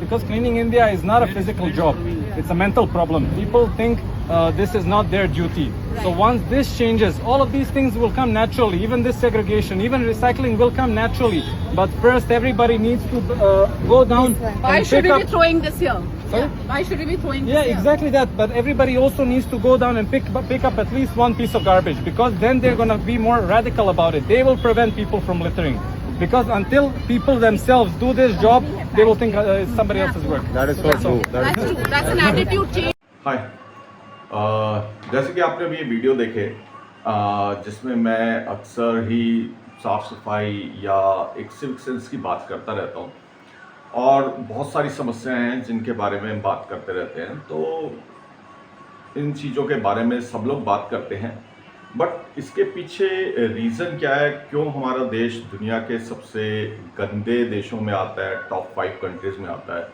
because cleaning India is not a physical job, it's a mental problem. People think this is not their duty. So once this changes, all of these things will come naturally. Even this segregation, even recycling will come naturally. But first, everybody needs to go down Why and should pick we be up. throwing this here? Sorry? Why should we be throwing this Yeah, here? exactly that. But everybody also needs to go down and pick up at least one piece of garbage, because then they're going to be more radical about it. They will prevent people from littering. Because until people themselves do this job, they will think it's somebody else's work. That is so true. That's true. That's an attitude change. हाय जैसे कि आपने अभी ये video देखे जिसमें मैं अक्सर ही साफ़ सफाई या एक सिविक सेंस की बात करता रहता हूँ और बहुत सारी समस्याएं हैं जिनके बारे में हम बात करते रहते हैं। तो इन चीज़ों के बारे में सब लोग बात करते हैं, बट इसके पीछे रीज़न क्या है, क्यों हमारा देश दुनिया के सबसे गंदे देशों में आता है, टॉप 5 कंट्रीज़ में आता है,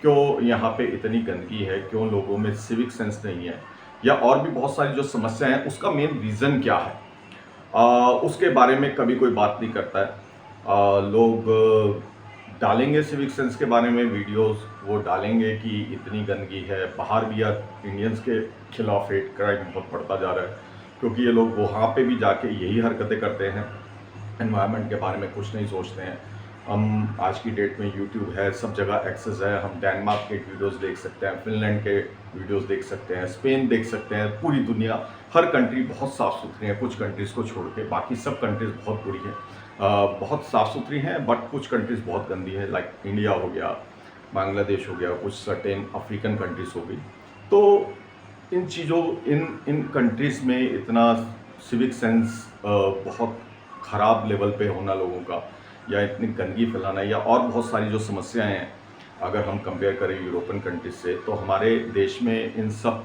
क्यों यहाँ पे इतनी गंदगी है, क्यों लोगों में सिविक सेंस नहीं है, या और भी बहुत सारी जो समस्याएं हैं उसका मेन रीज़न क्या है, उसके बारे में कभी कोई बात नहीं करता है। लोग डालेंगे सिविक सेंस के बारे में वीडियोस, वो डालेंगे कि इतनी गंदगी है, बाहर भी यार इंडियंस के खिलाफ हेट क्राइम बहुत बढ़ता जा रहा है, क्योंकि ये लोग वहाँ पे भी जाके यही हरकतें करते हैं, एनवायरनमेंट के बारे में कुछ नहीं सोचते हैं। हम आज की डेट में यूट्यूब है, सब जगह एक्सेस है, हम डेनमार्क के वीडियोस देख सकते हैं, फिनलैंड के वीडियोस देख सकते हैं, स्पेन देख सकते हैं, पूरी दुनिया, हर कंट्री बहुत साफ़ सुथरी है, कुछ कंट्रीज़ को छोड़ के बाकी सब कंट्रीज़ बहुत बुरी हैं। बहुत साफ़ सुथरी हैं, बट कुछ कंट्रीज़ बहुत गंदी है, लाइक इंडिया हो गया, बांग्लादेश हो गया, कुछ सर्टेन अफ्रीकन कंट्रीज़ हो गई। तो इन चीज़ों इन कंट्रीज़ में इतना सिविक सेंस बहुत ख़राब लेवल पे होना लोगों का, या इतनी गंदगी फैलाना, या और बहुत सारी जो समस्याएं हैं, अगर हम कंपेयर करें यूरोपियन कंट्रीज से, तो हमारे देश में इन सब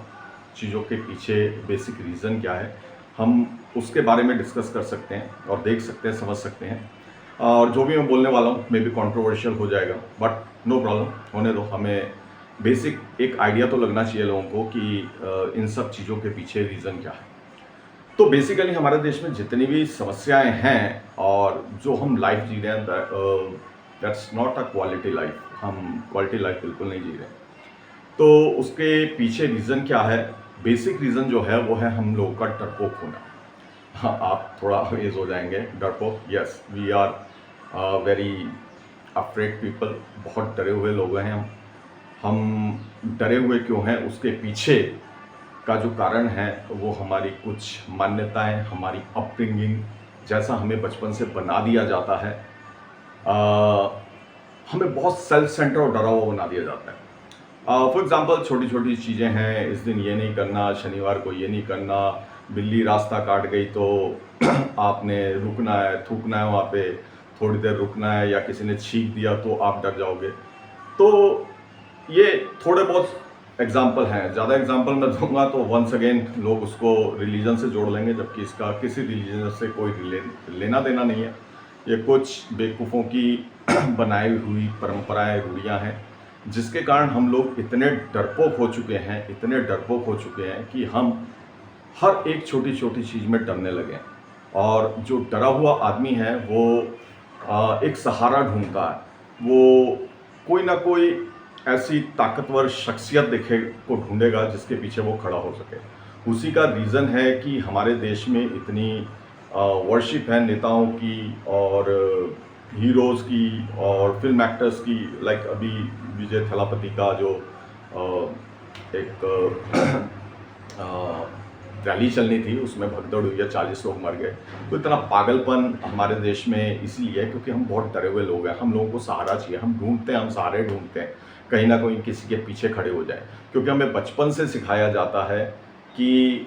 चीज़ों के पीछे बेसिक रीज़न क्या है, हम उसके बारे में डिस्कस कर सकते हैं और देख सकते हैं, समझ सकते हैं। और जो भी मैं बोलने वाला हूँ मे बी कंट्रोवर्शियल हो जाएगा, बट नो प्रॉब्लम, होने दो। हमें बेसिक एक आइडिया तो लगना चाहिए लोगों को कि इन सब चीज़ों के पीछे रीज़न क्या है। तो बेसिकली हमारे देश में जितनी भी समस्याएं हैं और जो हम लाइफ जी रहे हैं, that's not a quality life, हम क्वालिटी लाइफ बिल्कुल नहीं जी रहे। तो उसके पीछे रीज़न क्या है, बेसिक रीज़न जो है वो है हम लोगों का डरपोक होना। हाँ, आप थोड़ा अमेज हो जाएंगे, डरपोक, yes, we are very afraid people, बहुत डरे हुए लोग हैं हम डरे हुए क्यों हैं, उसके पीछे का जो कारण है वो हमारी कुछ मान्यताएं, हमारी अपब्रिंगिंग, जैसा हमें बचपन से बना दिया जाता है, हमें बहुत सेल्फ सेंटर और डरा हुआ बना दिया जाता है। फॉर एग्जांपल छोटी छोटी चीज़ें हैं, इस दिन ये नहीं करना, शनिवार को ये नहीं करना, बिल्ली रास्ता काट गई तो आपने रुकना है, थूकना है, वहाँ पे थोड़ी देर रुकना है, या किसी ने छींक दिया तो आप डर जाओगे। तो ये थोड़े बहुत एग्जाम्पल हैं, ज़्यादा एग्जाम्पल मैं दूंगा तो वंस अगेन लोग उसको रिलीजन से जोड़ लेंगे, जबकि इसका किसी रिलीजन से कोई लेना देना नहीं है। ये कुछ बेवकूफ़ों की बनाई हुई परंपराएं, रूढ़ियाँ हैं, जिसके कारण हम लोग इतने डरपोक हो चुके हैं, इतने डरपोक हो चुके हैं कि हम हर एक छोटी छोटी चीज़ में डरने लगे हैं। और जो डरा हुआ आदमी है वो एक सहारा ढूंढता है, वो कोई ना कोई ऐसी ताकतवर शख्सियत दिखे को ढूंढेगा जिसके पीछे वो खड़ा हो सके। उसी का रीज़न है कि हमारे देश में इतनी वर्शिप है नेताओं की और हीरोज़ की और फिल्म एक्टर्स की, लाइक अभी विजय थलापति का जो एक रैली चलनी थी, उसमें भगदड़ हुई है, 40 लोग मर गए। तो इतना पागलपन हमारे देश में इसलिए है क्योंकि हम बहुत डरे हुए लोग हैं, हम लोगों को सहारा चाहिए, हम ढूंढते हैं, हम सहारे ढूंढते हैं, कहीं ना कहीं किसी के पीछे खड़े हो जाए, क्योंकि हमें बचपन से सिखाया जाता है कि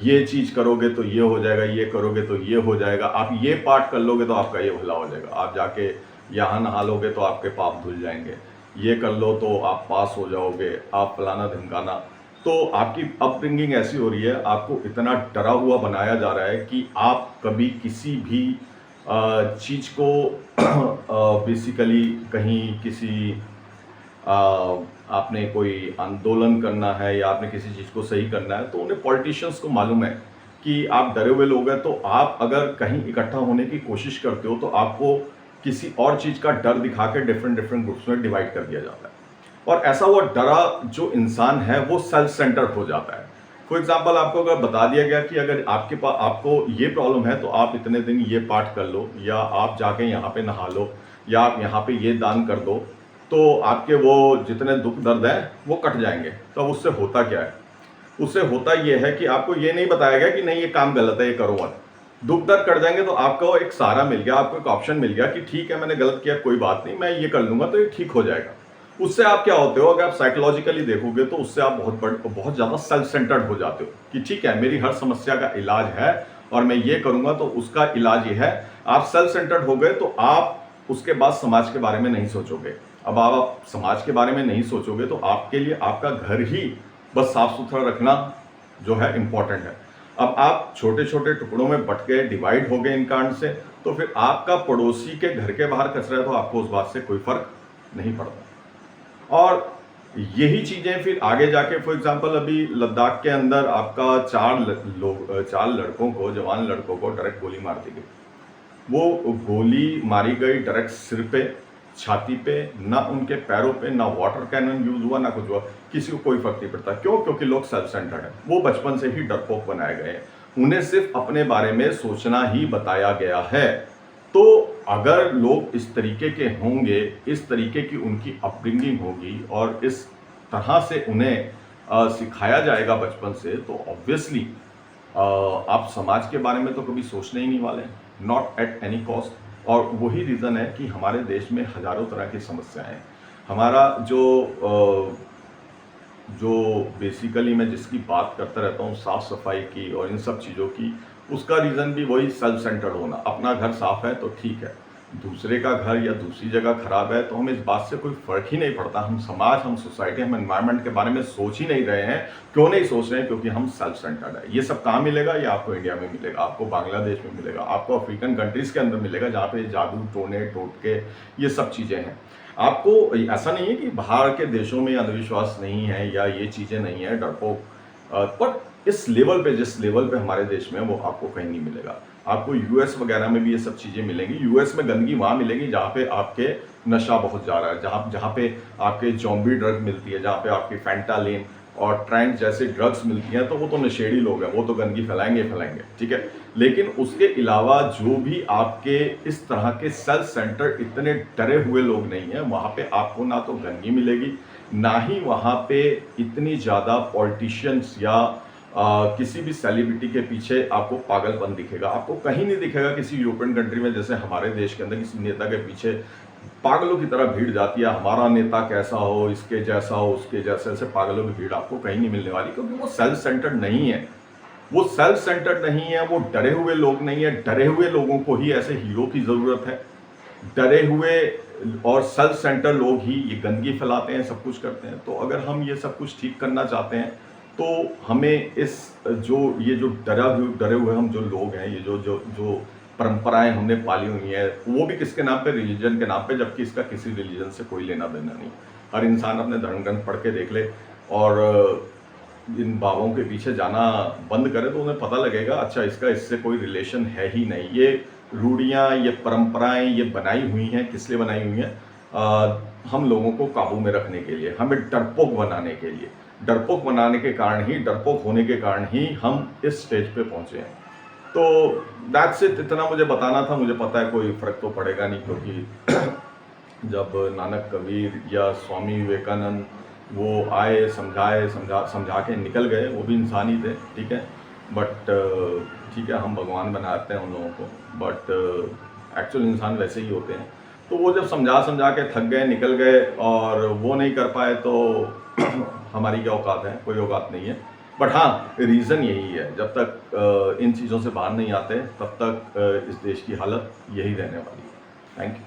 ये चीज़ करोगे तो ये हो जाएगा, ये करोगे तो ये हो जाएगा, आप ये पाठ कर लोगे तो आपका ये भला हो जाएगा, आप जाके यहाँ नहा लोगे तो आपके पाप धुल जाएंगे, ये कर लो तो आप पास हो जाओगे, आप फलाना ढिमकाना। तो आपकी अपब्रिंगिंग ऐसी हो रही है, आपको इतना डरा हुआ बनाया जा रहा है कि आप कभी किसी भी चीज़ को बेसिकली कहीं किसी आपने कोई आंदोलन करना है या आपने किसी चीज़ को सही करना है, तो उन्हें पॉलिटिशियंस को मालूम है कि आप डरे हुए लोग हैं, तो आप अगर कहीं इकट्ठा होने की कोशिश करते हो तो आपको किसी और चीज़ का डर दिखा के डिफरेंट डिफरेंट ग्रुप्स में डिवाइड कर दिया जाता है। और ऐसा वो डरा जो इंसान है वो सेल्फ सेंटर्ड हो जाता है। फॉर एग्जाम्पल, आपको अगर बता दिया गया कि अगर आपको ये प्रॉब्लम है तो आप इतने दिन ये पाठ कर लो, या आप जाके यहाँ पे नहा लो, या आप यहाँ पे ये दान कर दो, तो आपके वो जितने दुख दर्द हैं वो कट जाएंगे। तो अब उससे होता क्या है? उससे होता ये है कि आपको ये नहीं बताया गया कि नहीं ये काम गलत है, ये करो मत। दुख दर्द कट जाएंगे तो आपको एक सहारा मिल गया, आपको एक ऑप्शन मिल गया कि ठीक है मैंने गलत किया, कोई बात नहीं, मैं ये कर लूंगा तो ये ठीक हो जाएगा। उससे आप क्या होते हो, अगर आप साइकोलॉजिकली देखोगे तो उससे आप बहुत ज़्यादा सेल्फ सेंटर्ड हो जाते हो कि ठीक है मेरी हर समस्या का इलाज है और मैं ये करूंगा तो उसका इलाज ये है। आप सेल्फ सेंटर्ड हो गए तो आप उसके बाद समाज के बारे में नहीं सोचोगे। अब आप समाज के बारे में नहीं सोचोगे तो आपके लिए आपका घर ही बस साफ सुथरा रखना जो है इम्पोर्टेंट है। अब आप छोटे छोटे टुकड़ों में बट गए, डिवाइड हो गए इन कांड से, तो फिर आपका पड़ोसी के घर के बाहर कचरा है तो आपको उस बात से कोई फर्क नहीं पड़ता। और यही चीजें फिर आगे जाके, फॉर एग्जांपल अभी लद्दाख के अंदर आपका चार लड़कों को, जवान लड़कों को डायरेक्ट गोली मार दी गई। वो गोली मारी गई डायरेक्ट सिर पे, छाती पे, ना उनके पैरों पे, ना वाटर कैनन यूज हुआ, ना कुछ हुआ, किसी को कोई फर्क नहीं पड़ता। क्यों? क्योंकि लोग सेल्फ सेंटर्ड है। वो बचपन से ही डरपोक बनाए गए हैं, उन्हें सिर्फ अपने बारे में सोचना ही बताया गया है। तो अगर लोग इस तरीके के होंगे, इस तरीके की उनकी अपब्रिंगिंग होगी और इस तरह से उन्हें सिखाया जाएगा बचपन से, तो ऑब्वियसली आप समाज के बारे में तो कभी सोचने ही नहीं वाले, नॉट एट एनी कॉस्ट। और वही रीज़न है कि हमारे देश में हजारों तरह की समस्याएं हैं। हमारा जो बेसिकली मैं जिसकी बात करता रहता हूँ, साफ सफाई की और इन सब चीज़ों की, उसका रीज़न भी वही सेल्फ सेंटर्ड होना। अपना घर साफ है तो ठीक है, दूसरे का घर या दूसरी जगह खराब है तो हमें इस बात से कोई फर्क ही नहीं पड़ता। हम समाज, हम सोसाइटी, हम एनवायरनमेंट के बारे में सोच ही नहीं रहे हैं। क्यों नहीं सोच रहे हैं? क्योंकि हम सेल्फ सेंटर्ड है। ये सब कहाँ मिलेगा? ये आपको इंडिया में मिलेगा, आपको बांग्लादेश में मिलेगा, आपको अफ्रीकन कंट्रीज़ के अंदर मिलेगा, जहाँ पे जादू, टोने, टोटके, ये सब चीज़ें हैं। आपको ऐसा नहीं है कि बाहर के देशों में अंधविश्वास नहीं है या ये चीज़ें नहीं है, डरपोक, बट इस लेवल पे, जिस लेवल पे हमारे देश में, वो आपको कहीं नहीं मिलेगा। आपको यूएस वगैरह में भी ये सब चीज़ें मिलेंगी। यूएस में गंदगी वहाँ मिलेगी जहाँ पे आपके नशा बहुत जा रहा है, जहाँ पे आपके जॉम्बी ड्रग मिलती है, जहाँ पे आपकी फैंटालिन और ट्रैंक जैसे ड्रग्स मिलती हैं, तो वो तो नशेड़ी लोग हैं, वो तो गंदगी फैलाएंगे, ठीक है। लेकिन उसके अलावा जो भी आपके इस तरह के सेल्फ सेंटर इतने डरे हुए लोग नहीं हैं, वहाँ पे आपको ना तो गंदगी मिलेगी, ना ही वहाँ पे इतनी ज़्यादा पॉलिटिशियंस या किसी भी सेलिब्रिटी के पीछे आपको पागलपन दिखेगा। आपको कहीं नहीं दिखेगा किसी यूरोपियन कंट्री में जैसे हमारे देश के अंदर किसी नेता के पीछे पागलों की तरह भीड़ जाती है। हमारा नेता कैसा हो, इसके जैसा हो, उसके जैसे, ऐसे पागलों की भीड़ आपको कहीं नहीं मिलने वाली, क्योंकि वो सेल्फ सेंटर्ड नहीं है। वो सेल्फ सेंटर्ड नहीं है, वो डरे हुए लोग नहीं है। डरे हुए लोगों को ही ऐसे हीरो की ज़रूरत है। डरे हुए और सेल्फ सेंटर लोग ही ये गंदगी फैलाते हैं, सब कुछ करते हैं। तो अगर हम ये सब कुछ ठीक करना चाहते हैं तो हमें इस ये जो डरे हुए हम जो लोग हैं, ये जो परंपराएं हमने पाली हुई हैं, वो भी किसके नाम पे? रिलीजन के नाम पे, जबकि इसका किसी रिलीजन से कोई लेना देना नहीं। हर इंसान अपने धर्म ग्रंथ पढ़ के देख ले और इन बाबों के पीछे जाना बंद करे तो उन्हें पता लगेगा अच्छा इसका इससे कोई रिलेशन है ही नहीं। ये रूढ़ियाँ, ये परंपराएं ये बनाई हुई हैं, किस लिए बनाई हुई हैं? हम लोगों को काबू में रखने के लिए, हमें डरपोक बनाने के लिए। डरपोक बनाने के कारण ही, डरपोक होने के कारण ही हम इस स्टेज पे पहुंचे हैं। तो दैट्स इट, इतना मुझे बताना था। मुझे पता है कोई फर्क तो पड़ेगा नहीं, क्योंकि जब नानक, कबीर या स्वामी विवेकानंद वो आए, समझा के निकल गए, वो भी इंसान ही थे, ठीक है। बट ठीक है, हम भगवान बनाते हैं उन लोगों को, बट एक्चुअल इंसान वैसे ही होते हैं। तो वो जब समझा के थक गए, निकल गए और वो नहीं कर पाए, तो हमारी क्या औकात है? कोई औकात नहीं है। बट हाँ, रीज़न यही है, जब तक इन चीज़ों से बाहर नहीं आते तब तक इस देश की हालत यही रहने वाली है। Thank you.